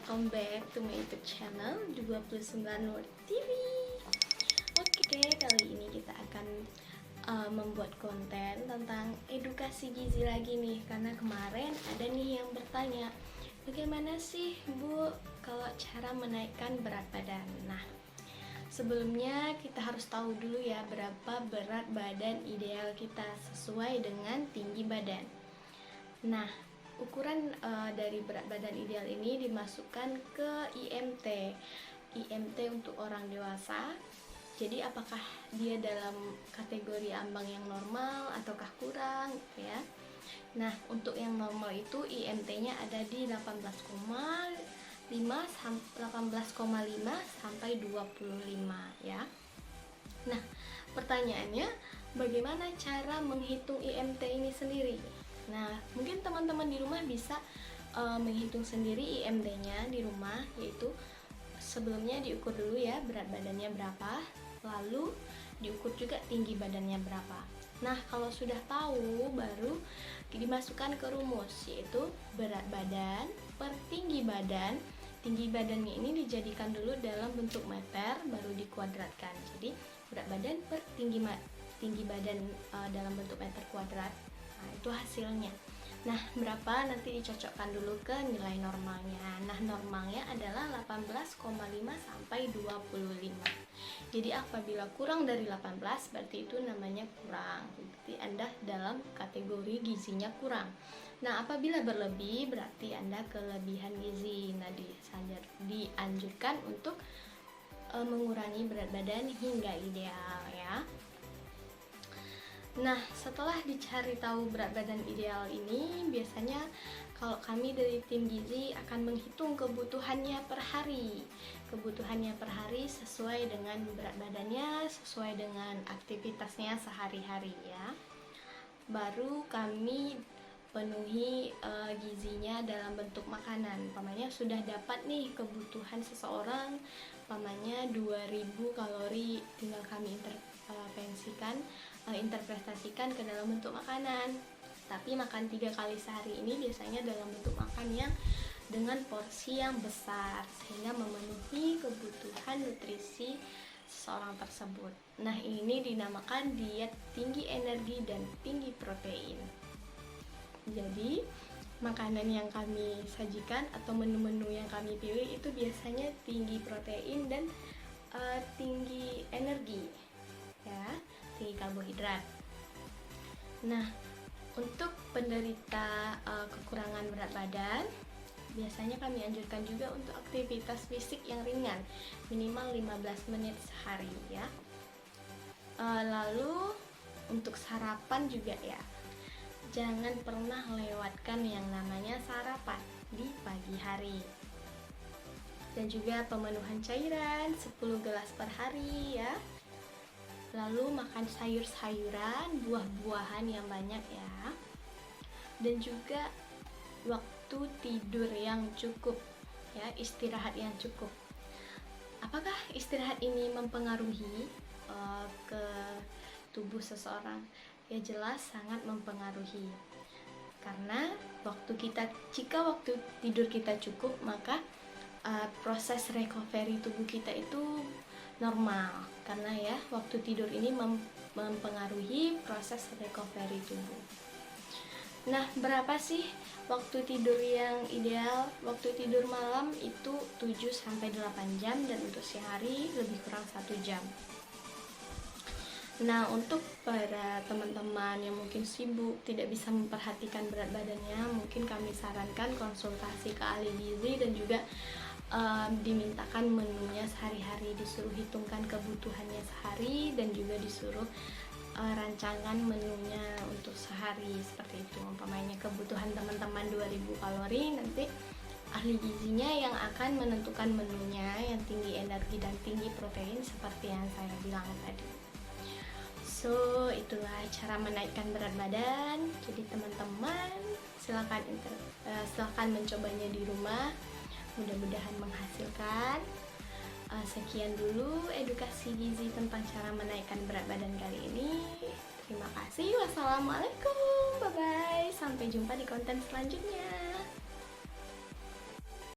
welcome back to my YouTube channel 29 Nur TV. Oke, kali ini kita akan membuat konten tentang edukasi gizi lagi nih. Karena kemarin ada nih yang bertanya, bagaimana sih Bu kalau cara menaikkan berat badan? Nah, sebelumnya kita harus tahu dulu ya berapa berat badan ideal kita sesuai dengan tinggi badan. Nah, ukuran dari berat badan ideal ini dimasukkan ke IMT. IMT untuk orang dewasa. Jadi apakah dia dalam kategori ambang yang normal ataukah kurang gitu ya. Nah, untuk yang normal itu IMT-nya ada di 18,5 sampai 25 ya. Nah, pertanyaannya bagaimana cara menghitung IMT ini sendiri? Nah, mungkin teman-teman di rumah bisa menghitung sendiri IMT-nya di rumah, yaitu sebelumnya diukur dulu ya berat badannya berapa, lalu diukur juga tinggi badannya berapa. Nah, kalau sudah tahu baru dimasukkan ke rumus, yaitu berat badan per tinggi badan. Tinggi badannya ini dijadikan dulu dalam bentuk meter, baru dikuadratkan. Jadi berat badan per tinggi badan dalam bentuk meter kuadrat. Nah, itu hasilnya. Nah, berapa nanti dicocokkan dulu ke nilai normalnya. Nah, normalnya adalah 18,5 sampai 25. Jadi apabila kurang dari 18 berarti itu namanya kurang. Berarti Anda dalam kategori gizinya kurang. Nah, apabila berlebih berarti Anda kelebihan gizi. Nah, dianjurkan untuk mengurangi berat badan hingga ideal ya. Nah, setelah dicari tahu berat badan ideal ini, biasanya kalau kami dari tim gizi akan menghitung kebutuhannya per hari. Kebutuhannya per hari sesuai dengan berat badannya, sesuai dengan aktivitasnya sehari-hari ya. Baru kami penuhi gizinya dalam bentuk makanan. Umpamanya sudah dapat nih kebutuhan seseorang, umpamanya 2000 kalori, tinggal kami interpretasikan ke dalam bentuk makanan. Tapi makan 3 kali sehari ini biasanya dalam bentuk makan yang dengan porsi yang besar sehingga memenuhi kebutuhan nutrisi seseorang tersebut. Nah, ini dinamakan diet tinggi energi dan tinggi protein. Jadi makanan yang kami sajikan atau menu-menu yang kami pilih itu biasanya tinggi protein dan tinggi energi ya, tinggi karbohidrat. Nah, untuk penderita kekurangan berat badan biasanya kami anjurkan juga untuk aktivitas fisik yang ringan minimal 15 menit sehari ya. Lalu untuk sarapan juga ya, jangan pernah lewatkan yang namanya sarapan di pagi hari. Dan juga pemenuhan cairan 10 gelas per hari ya. Lalu makan sayur-sayuran, buah-buahan yang banyak ya. Dan juga waktu tidur yang cukup ya, istirahat yang cukup. Apakah istirahat ini mempengaruhi ke tubuh seseorang? Ya, jelas sangat mempengaruhi. Karena jika waktu tidur kita cukup, maka proses recovery tubuh kita itu normal. Karena ya, waktu tidur ini mempengaruhi proses recovery tubuh. Nah, berapa sih waktu tidur yang ideal? Waktu tidur malam itu 7-8 jam dan untuk siang hari lebih kurang 1 jam. Nah, untuk para teman-teman yang mungkin sibuk tidak bisa memperhatikan berat badannya, mungkin kami sarankan konsultasi ke ahli gizi dan juga dimintakan menunya sehari-hari, disuruh hitungkan kebutuhannya sehari dan juga disuruh rancangan menunya untuk sehari seperti itu. Umpamanya kebutuhan teman-teman 2000 kalori, nanti ahli gizinya yang akan menentukan menunya yang tinggi energi dan tinggi protein seperti yang saya bilang tadi. So, itulah cara menaikkan berat badan. Jadi teman-teman silakan mencobanya di rumah. Mudah-mudahan menghasilkan. Sekian dulu edukasi gizi tentang cara menaikkan berat badan kali ini. Terima kasih. Wassalamualaikum. Bye-bye. Sampai jumpa di konten selanjutnya.